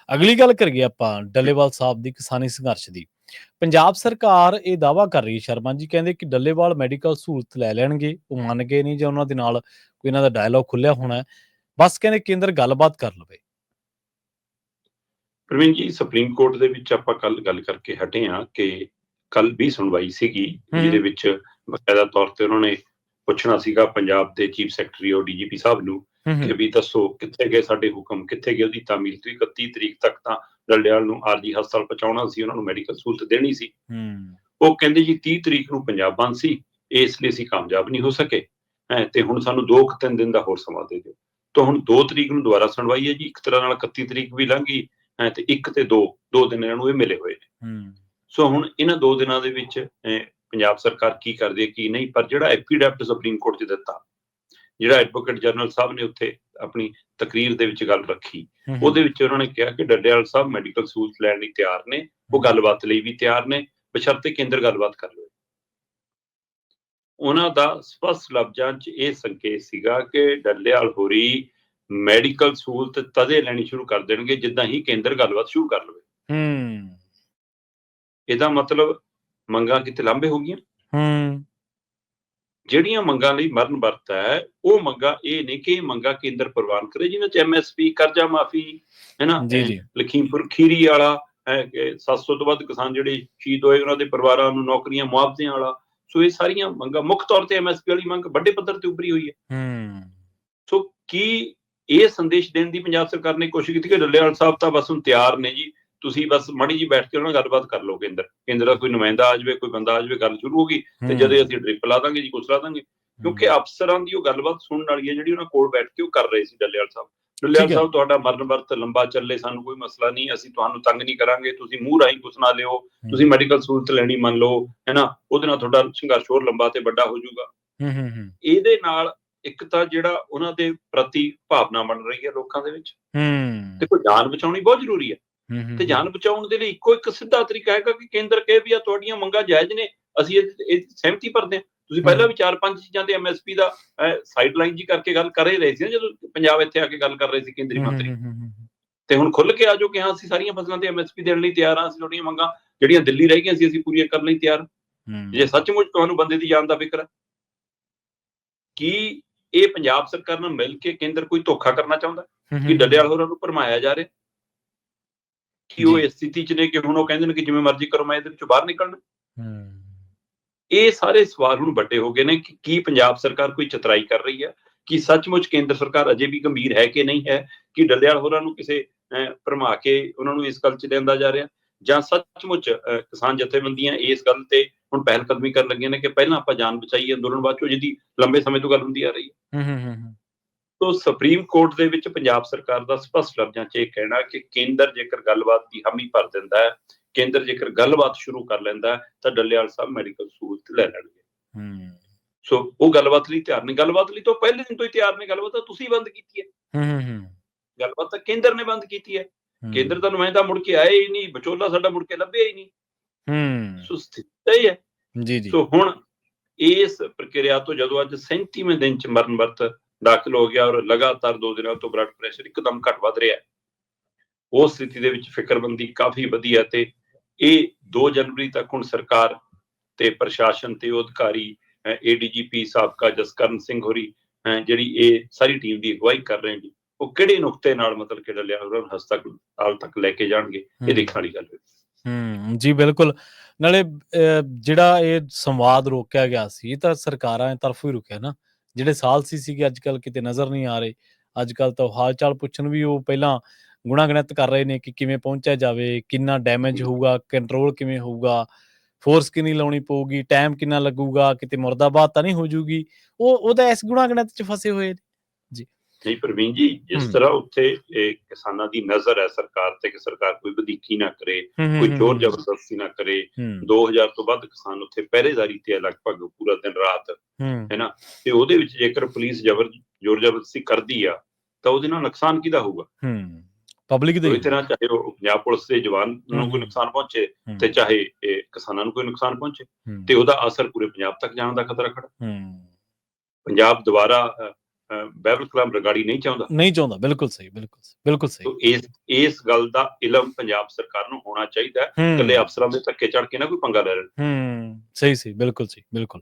ਅਗਲੀ ਗੱਲ ਕਰੀਏ ਆਪਾਂ ਡੱਲੇਵਾਲ ਸਾਹਿਬ ਦੀ ਕਿਸਾਨੀ ਸੰਘਰਸ਼ ਦੀ। ਪੰਜਾਬ ਸਰਕਾਰ ਇਹ ਦਾਅਵਾ ਕਰ ਰਹੀ ਹੈ ਸ਼ਰਮਾ ਜੀ, ਕਹਿੰਦੇ ਕਿ ਡੱਲੇਵਾਲ ਮੈਡੀਕਲ ਸਹੂਲਤ ਲੈ ਲੈਣਗੇ। ਉਹ ਮੰਨ ਗਏ ਨਹੀਂ ਜਾਂ ਉਹਨਾਂ ਦੇ ਨਾਲ ਕੋਈ ਇਹਨਾਂ ਦਾ ਡਾਇਲੋਗ ਖੁੱਲਿਆ ਹੋਣਾ ਹੈ। ਬਸ ਕਹਿੰਦੇ ਕੇਂਦਰ ਗੱਲਬਾਤ ਕਰ ਲਵੇ। ਪ੍ਰਵੀਨ ਜੀ, ਸੁਪਰੀਮ ਕੋਰਟ ਦੇ ਵਿੱਚ ਆਪਾਂ ਕੱਲ ਗੱਲ ਕਰਕੇ ਹਟੇ ਹਾਂ ਕਿ ਕੱਲ ਵੀ ਸੁਣਵਾਈ ਸੀਗੀ ਜਿਹਦੇ ਵਿੱਚ ਬਕਾਇਦਾ ਤੌਰ ਤੇ ਉਹਨਾਂ ਨੇ ਪੁੱਛਣਾ ਸੀਗਾ ਪੰਜਾਬ ਦੇ ਚੀਫ ਸੈਕਟਰੀ ਔਰ ਡੀਜੀਪੀ ਸਾਹਿਬ ਨੂੰ ਕਿ ਵੀ ਦੱਸੋ ਕਿੱਥੇ ਗਏ ਸਾਡੇ ਹੁਕਮ, ਕਿੱਥੇ ਗਏ ਉਹਦੀ ਤਾਮੀਲ। 31 ਤਰੀਕ ਤੱਕ ਤਾਂ ਡੱਲੇਵਾਲ ਨੂੰ ਆਰਜੀ ਹਸਪਤਾਲ ਪਹੁੰਚਾਉਣਾ ਸੀ, ਉਹਨਾਂ ਨੂੰ ਮੈਡੀਕਲ ਸਹੂਲਤ ਦੇਣੀ ਸੀ। ਉਹ ਕਹਿੰਦੇ ਜੀ 30 ਤਰੀਕ ਨੂੰ ਪੰਜਾਬ ਬੰਦ ਸੀ, ਇਸ ਲਈ ਅਸੀਂ ਕਾਮਯਾਬ ਨਹੀਂ ਹੋ ਸਕੇ ਤੇ ਹੁਣ ਸਾਨੂੰ 2-3 ਦਿਨ ਦਾ ਹੋਰ ਸਮਾਂ ਦੇ ਦਿਓ। ਤਾਂ ਹੁਣ 2 ਤਰੀਕ ਨੂੰ ਦੁਬਾਰਾ ਸੁਣਵਾਈ ਹੈ ਜੀ। ਇੱਕ ਤਰ੍ਹਾਂ ਨਾਲ 31 ਤਰੀਕ ਵੀ ਲੰਘ ਗਈ ਤੇ 1 ਤੇ 2 ਦਿਨ ਇਹਨਾਂ ਨੂੰ ਇਹ ਮਿਲੇ ਹੋਏ ਨੇ। ਸੋ ਹੁਣ ਇਹਨਾਂ 2 ਦਿਨਾਂ ਦੇ ਵਿੱਚ ਪੰਜਾਬ ਸਰਕਾਰ ਕੀ ਕਰਦੀ ਹੈ ਕੀ ਨਹੀਂ। ਪਰ ਜਿਹੜਾ ਐਫੀਡੈਵਿਟ ਸੁਪਰੀਮ ਕੋਰਟ 'ਚ ਦਿੱਤਾ, ਜਿਹੜਾ ਐਡਵੋਕੇਟ ਜਨਰਲ ਸਾਹਿਬ ਨੇ ਉੱਥੇ ਆਪਣੀ ਤਕਰੀਰ ਦੇ ਵਿੱਚ ਗੱਲ ਰੱਖੀ, ਉਹਦੇ ਵਿੱਚ ਉਹਨਾਂ ਨੇ ਕਿਹਾ ਕਿ ਡੱਲੇਵਾਲ ਸਾਹਿਬ ਮੈਡੀਕਲ ਸਹੂਲਤ ਲੈਣ ਲਈ ਤਿਆਰ ਨੇ, ਉਹ ਗੱਲਬਾਤ ਲਈ ਵੀ ਤਿਆਰ ਨੇ, ਬਸ਼ਰਤੇ ਕੇਂਦਰ ਗੱਲਬਾਤ ਕਰ ਲਵੇ। ਉਹਨਾਂ ਦਾ ਸਪਸ਼ਟ ਲਫ਼ਜ਼ਾਂ 'ਚ ਇਹ ਸੰਕੇਤ ਸੀਗਾ ਕਿ ਡੱਲੇਵਾਲ ਹੋਰੀ ਮੈਡੀਕਲ ਸਹੂਲਤ ਤਦੇ ਲੈਣੀ ਸ਼ੁਰੂ ਕਰ ਦੇਣਗੇ ਜਿੱਦਾਂ ਹੀ ਕੇਂਦਰ ਗੱਲਬਾਤ ਸ਼ੁਰੂ ਕਰ ਲਵੇ। ਇਹਦਾ ਮਤਲਬ ਮੰਗਾਂ ਕਿਤੇ ਲਾਂਭੇ ਹੋ ਗਈਆਂ। ਜਿਹੜੀਆਂ ਮੰਗਾਂ ਲਈ ਮਰਨ ਵਰਤ ਹੈ, ਉਹ ਮੰਗਾਂ ਇਹ ਨੇ ਕਿ ਇਹ ਮੰਗਾਂ ਕੇਂਦਰ ਪ੍ਰਵਾਨ ਕਰੇ, ਜਿਹਨਾਂ 'ਚ MSP, ਕਰਜ਼ਾ ਮਾਫੀ ਹੈ ਨਾ, ਲਖੀਮਪੁਰ ਖੀਰੀ ਵਾਲਾ 700 ਤੋਂ ਵੱਧ ਕਿਸਾਨ ਜਿਹੜੇ ਸ਼ਹੀਦ ਹੋਏ ਉਹਨਾਂ ਦੇ ਪਰਿਵਾਰਾਂ ਨੂੰ ਨੌਕਰੀਆਂ, ਮੁਆਵਜ਼ਿਆਂ ਵਾਲਾ। ਸੋ ਇਹ ਸਾਰੀਆਂ ਮੰਗਾਂ ਮੁੱਖ ਤੌਰ ਤੇ MSP ਵਾਲੀ ਮੰਗ ਵੱਡੇ ਪੱਧਰ ਤੇ ਉੱਭਰੀ ਹੋਈ ਹੈ। ਸੋ ਕੀ ਇਹ ਸੰਦੇਸ਼ ਦੇਣ ਦੀ ਪੰਜਾਬ ਸਰਕਾਰ ਨੇ ਕੋਸ਼ਿਸ਼ ਕੀਤੀ ਕਿ ਡੱਲੇਵਾਲ ਸਾਹਿਬ ਤਾਂ ਬਸ ਹੁਣ ਤਿਆਰ ਨੇ ਜੀ, ਤੁਸੀਂ ਬਸ ਮਾੜੀ ਜੀ ਬੈਠ ਕੇ ਉਹਨਾਂ ਨਾਲ ਗੱਲਬਾਤ ਕਰ ਲਓ। ਕੇਂਦਰ ਦਾ ਕੋਈ ਨੁਮਾਇੰਦਾ ਆ ਜਾਵੇ, ਕੋਈ ਬੰਦਾ ਆ ਜਾਵੇ, ਗੱਲ ਸ਼ੁਰੂ ਹੋ ਗਈ ਤੇ ਜਦੋਂ ਅਸੀਂ ਡ੍ਰਿਪ ਲਾ ਦਾਂਗੇ ਜੀ, ਕੁਛ ਲਾ ਦਾਂਗੇ। ਕਿਉਂਕਿ ਅਫਸਰਾਂ ਦੀ ਉਹ ਗੱਲਬਾਤ ਸੁਣਨ ਵਾਲੀ ਹੈ ਜਿਹੜੀ ਉਹਨਾਂ ਕੋਲ ਬੈਠ ਕੇ ਉਹ ਕਰ ਰਹੇ ਸੀ ਡੱਲੇਵਾਲ ਸਾਹਿਬ। ਡੱਲੇਵਾਲ ਸਾਹਿਬ, ਤੁਹਾਡਾ ਮਰਨ ਵਰਤ ਲੰਬਾ ਚੱਲੇ, ਸਾਨੂੰ ਕੋਈ ਮਸਲਾ ਨਹੀਂ, ਅਸੀਂ ਤੁਹਾਨੂੰ ਤੰਗ ਨਹੀਂ ਕਰਾਂਗੇ, ਤੁਸੀਂ ਮੂੰਹ ਰਾਹੀਂ ਕੁਛ ਨਾ ਲਿਓ, ਤੁਸੀਂ ਮੈਡੀਕਲ ਸਹੂਲਤ ਲੈਣੀ ਮੰਨ ਲਓ, ਹੈ ਨਾ, ਉਹਦੇ ਨਾਲ ਤੁਹਾਡਾ ਸੰਘਰਸ਼ ਹੋਰ ਲੰਬਾ ਤੇ ਵੱਡਾ ਹੋ ਜਾਊਗਾ। ਇਹਦੇ ਨਾਲ ਇੱਕ ਤਾਂ ਜਿਹੜਾ ਉਹਨਾਂ ਦੇ ਪ੍ਰਤੀ ਭਾਵਨਾ ਬਣ ਰਹੀ ਹੈ ਲੋਕਾਂ ਦੇ ਵਿੱਚ। ਦੇਖੋ, ਜਾਨ ਬਚਾਉਣੀ ਬਹੁਤ ਜ਼ਰੂਰੀ ਹੈ ਤੇ ਜਾਨ ਬਚਾਉਣ ਦੇ ਲਈ ਇੱਕੋ ਇੱਕ ਸਿੱਧਾ ਤਰੀਕਾ ਹੈਗਾ ਕਿ ਕੇਂਦਰ ਕਹੇ ਵੀ ਆ ਤੁਹਾਡੀਆਂ ਮੰਗਾਂ ਜਾਇਜ਼ ਨੇ, ਅਸੀਂ ਇਹ ਸਹਿਮਤੀ ਭਰਦੇ ਹਾਂ। ਤੁਸੀਂ ਪਹਿਲਾਂ ਵੀ 4-5 ਚੀਜ਼ਾਂ ਤੇ MSP ਦਾ ਸਾਈਡ ਲਾਈਨ ਜੀ ਕਰਕੇ ਗੱਲ ਕਰ ਹੀ ਰਹੇ ਸੀ ਨਾ, ਜਦੋਂ ਪੰਜਾਬ ਇੱਥੇ ਆ ਕੇ ਗੱਲ ਕਰ ਰਹੇ ਸੀ ਕੇਂਦਰੀ ਮੰਤਰੀ। ਤੇ ਹੁਣ ਖੁੱਲ ਕੇ ਆ ਜਾਓ ਕਿ ਹਾਂ ਅਸੀਂ ਸਾਰੀਆਂ ਫਸਲਾਂ ਤੇ MSP ਦੇਣ ਲਈ ਤਿਆਰ ਹਾਂ, ਅਸੀਂ ਤੁਹਾਡੀਆਂ ਮੰਗਾਂ ਜਿਹੜੀਆਂ ਦਿੱਲੀ ਰਹਿ ਗਈਆਂ ਸੀ ਅਸੀਂ ਪੂਰੀਆਂ ਕਰਨ ਲਈ ਤਿਆਰ। ਜੇ ਸੱਚਮੁੱਚ ਤੁਹਾਨੂੰ ਬੰਦੇ ਦੀ ਜਾਨ ਦਾ ਫਿਕਰ ਹੈ, ਕੀ ਇਹ ਪੰਜਾਬ ਸਰਕਾਰ ਨਾਲ ਮਿਲ ਕੇ ਕੇਂਦਰ ਕੋਈ ਧੋਖਾ ਕਰਨਾ ਚਾਹੁੰਦਾ ਕਿ ਡੱਲੇਵਾਲ ਹੋਰਾਂ ਨੂੰ ਭਰਮਾਇਆ ਜਾ ਰਿਹਾ ਕਿ ਉਹ ਇਸ ਸਥਿਤੀ 'ਚ ਨੇ ਕਿ ਹੁਣ ਉਹ ਕਹਿੰਦੇ ਨੇ ਕਿ ਜਿਵੇਂ ਮਰਜ਼ੀ ਕਰੋ, ਮੈਂ ਇਹਦੇ ਵਿੱਚੋਂ ਬਾਹਰ ਨਿਕਲਣਾ। ਇਹ ਸਾਰੇ ਸਵਾਲ ਹੁਣ ਵੱਡੇ ਹੋ ਗਏ ਨੇ ਕਿ ਕੀ ਪੰਜਾਬ ਸਰਕਾਰ ਕੋਈ ਚਤਰਾਈ ਕਰ ਰਹੀ ਹੈ, ਕਿ ਸੱਚਮੁੱਚ ਕੇਂਦਰ ਸਰਕਾਰ ਅਜੇ ਵੀ ਗੰਭੀਰ ਹੈ ਕਿ ਨਹੀਂ ਹੈ, ਕਿ ਡੱਲੇਵਾਲ ਹੋਰਾਂ ਨੂੰ ਕਿਸੇ ਭਰਮਾ ਕੇ ਉਹਨਾਂ ਨੂੰ ਇਸ ਗੱਲ 'ਚ ਲਿਆਂਦਾ ਜਾ ਰਿਹਾ, ਜਾਂ ਸੱਚਮੁੱਚ ਕਿਸਾਨ ਜਥੇਬੰਦੀਆਂ ਇਸ ਗੱਲ ਤੇ ਹੁਣ ਪਹਿਲ ਕਦਮੀ ਕਰਨ ਲੱਗੀਆਂ ਨੇ ਕਿ ਪਹਿਲਾਂ ਆਪਾਂ ਜਾਨ ਬਚਾਈਏ ਅੰਦੋਲਨ ਬਾਅਦ ਚੋਂ, ਜਿਹਦੀ ਲੰਬੇ ਸਮੇਂ ਤੋਂ ਗੱਲ ਹੁੰਦੀ ਆ ਰਹੀ ਹੈ। ਤੋ ਸੁਪਰੀਮ ਕੋਰਟ ਦੇ ਵਿੱਚ ਪੰਜਾਬ ਸਰਕਾਰ ਦਾ ਸਪਸ਼ਟ ਲਫ਼ਜ਼ਾਂ 'ਚ ਇਹ ਕਹਿਣਾ ਕਿ ਕੇਂਦਰ ਜੇਕਰ ਗੱਲਬਾਤ ਦੀ ਹਾਮੀ ਭਰ ਦਿੰਦਾ ਹੈ, ਕੇਂਦਰ ਜੇਕਰ ਗੱਲਬਾਤ ਸ਼ੁਰੂ ਕਰ ਲੈਂਦਾ ਤਾਂ ਡੱਲੇਵਾਲ ਸਾਹਿਬ ਮੈਡੀਕਲ ਸਹੂਲਤ ਲੈ ਲੈਣਗੇ। ਸੋ ਉਹ ਗੱਲਬਾਤ ਲਈ ਤਿਆਰ ਨੇ, ਗੱਲਬਾਤ ਲਈ ਤਾਂ ਪਹਿਲੇ ਦਿਨ ਤੋਂ ਹੀ ਤਿਆਰ ਨੇ। ਗੱਲਬਾਤ ਤਾਂ ਤੁਸੀਂ ਬੰਦ ਕੀਤੀ ਹੈ, ਗੱਲਬਾਤ ਤਾਂ ਕੇਂਦਰ ਨੇ ਬੰਦ ਕੀਤੀ ਹੈ। ਕੇਂਦਰ ਦਾ ਨੁਮਾਇੰਦਾ ਮੁੜ ਕੇ ਆਇਆ ਹੀ ਨਹੀਂ, ਵਿਚੋਲਾ ਸਾਡਾ ਮੁੜ ਕੇ ਲੱਭਿਆ ਹੀ ਨਹੀਂ। ਸੋ ਸਥਿਤੀ ਹੈ ਜੀ। ਸੋ ਹੁਣ ਇਸ ਪ੍ਰਕਿਰਿਆ ਤੋਂ ਜਦੋਂ ਅੱਜ 37ਵੇਂ ਦਿਨ 'ਚ ਮਰਨ ਵਰਤ ਦਾਖਲ ਹੋ ਗਿਆ ਔਰ ਲਗਾਤਾਰ 2 ਦਿਨਾਂ ਤੋਂ ਬਲੱਡ ਪ੍ਰੈਸ਼ਰ ਇੱਕਦਮ ਘੱਟ ਵੱਧ ਰਿਹਾ, ਉਸ ਸਥਿਤੀ ਦੇ ਵਿੱਚ ਫਿਕਰਮੰਦੀ ਕਾਫੀ ਵਧੀ ਹੈ। ਤੇ ਇਹ 2 ਜਨਵਰੀ ਤੱਕ ਹੁਣ ਸਰਕਾਰ ਤੇ ਪ੍ਰਸ਼ਾਸਨ ਤੇ ਉਹ ਅਧਿਕਾਰੀ ADGP ਸਾਬਕਾ ਜਸਕਰਨ ਸਿੰਘ ਹੋਰੀ ਜਿਹੜੀ ਇਹ ਸਾਰੀ ਟੀਮ ਦੀ ਅਗਵਾਈ ਕਰ ਰਹੇ ਨੇ, ਉਹ ਕਿਹੜੇ ਨੁਕਤੇ ਨਾਲ ਮਤਲਬ ਕਿ ਡੱਲੇਵਾਲ ਹਸਪਤਾਲ ਤੱਕ ਲੈ ਕੇ ਜਾਣਗੇ, ਇਹ ਦੇਖਣ ਵਾਲੀ ਗੱਲ ਹੈ। ਜੀ ਬਿਲਕੁਲ। ਨਾਲੇ ਜਿਹੜਾ ਇਹ ਸੰਵਾਦ ਰੋਕਿਆ ਗਿਆ ਸੀ, ਇਹ ਤਾਂ ਸਰਕਾਰਾਂ ਤਰਫੋਂ ਹੀ ਰੁਕਿਆ ਨਾ। ਜਿਹੜੇ ਸਾਲਸੀ ਸੀਗੇ ਅੱਜ ਕੱਲ੍ਹ ਕਿਤੇ ਨਜ਼ਰ ਨਹੀਂ ਆ ਰਹੇ। ਅੱਜ ਕੱਲ੍ਹ ਤਾਂ ਹਾਲ ਚਾਲ ਪੁੱਛਣ ਵੀ ਉਹ ਪਹਿਲਾਂ ਗੁਣਾ ਗਣਿਤ ਕਰ ਰਹੇ ਨੇ ਕਿ ਕਿਵੇਂ ਪਹੁੰਚਿਆ ਜਾਵੇ, ਕਿੰਨਾ ਡੈਮੇਜ ਹੋਊਗਾ, ਕੰਟਰੋਲ ਕਿਵੇਂ ਹੋਊਗਾ, ਫੋਰਸ ਕਿੰਨੀ ਲਾਉਣੀ ਪਊਗੀ, ਟਾਈਮ ਕਿੰਨਾ ਲੱਗੂਗਾ, ਕਿਤੇ ਮੁਰਦਾਬਾਦ ਤਾਂ ਨਹੀਂ ਹੋ ਜੂਗੀ। ਉਹ ਤਾਂ ਇਸ ਗੁਣਾ ਗਣਿਤ 'ਚ ਫਸੇ ਹੋਏ ਨੇ ਜੀ। ਨਹੀਂ ਪ੍ਰਵੀਨ ਜੀ, ਜਿਸ ਤਰ੍ਹਾਂ ਉੱਥੇ ਕਿਸਾਨਾਂ ਦੀ ਨਜ਼ਰ ਹੈ ਸਰਕਾਰ ਤੇ ਕਿ ਸਰਕਾਰ ਕੋਈ ਵਧੀਕੀ ਨਾ ਕਰੇ, ਕੋਈ ਜ਼ੋਰ ਜ਼ਬਰਦਸਤੀ ਨਾ ਕਰੇ। 2000 ਤੋਂ ਵੱਧ ਕਿਸਾਨ ਉੱਥੇ ਪਹਿਰੇਦਾਰੀ ਤੇ ਹੈ ਲਗਭਗ ਪੂਰਾ ਦਿਨ ਰਾਤ, ਹੈ ਨਾ। ਤੇ ਉਹਦੇ ਵਿੱਚ ਜੇਕਰ ਪੁਲਿਸ ਜ਼ੋਰ ਜ਼ਬਰਦਸਤੀ ਕਰਦੀ ਆ ਤਾਂ ਉਹਦੇ ਨਾਲ ਨੁਕਸਾਨ ਕਿਹਦਾ ਹੋਊਗਾ? ਪਬਲਿਕ ਦੇ। ਕੋਈ ਤਰ੍ਹਾਂ ਚਾਹੇ ਉਹ ਪੰਜਾਬ ਪੁਲਿਸ ਦੇ ਜਵਾਨ ਨੂੰ ਕੋਈ ਨੁਕਸਾਨ ਪਹੁੰਚੇ ਤੇ ਚਾਹੇ ਕਿਸਾਨਾਂ ਨੂੰ ਕੋਈ ਨੁਕਸਾਨ ਪਹੁੰਚੇ, ਤੇ ਉਹਦਾ ਅਸਰ ਪੂਰੇ ਪੰਜਾਬ ਤੱਕ ਜਾਣ ਦਾ ਖਤਰਾ ਖੜਾ। ਪੰਜਾਬ ਦੁਬਾਰਾ ਬਹਿਬਲ ਕਲਾਮ ਰਗਾੜੀ ਨਹੀਂ ਚਾਹੁੰਦਾ। ਬਿਲਕੁਲ ਸਹੀ, ਬਿਲਕੁਲ ਸਹੀ। ਇਸ ਗੱਲ ਦਾ ਇਲਮ ਪੰਜਾਬ ਸਰਕਾਰ ਨੂੰ ਹੋਣਾ ਚਾਹੀਦਾ ਹੈ, ਇਕੱਲੇ ਅਫਸਰਾਂ ਦੇ ਧੱਕੇ ਚੜ ਕੇ ਨਾ ਕੋਈ ਪੰਗਾ ਲੈ ਲੈਣ। ਸਹੀ, ਬਿਲਕੁਲ ਸਹੀ, ਬਿਲਕੁਲ।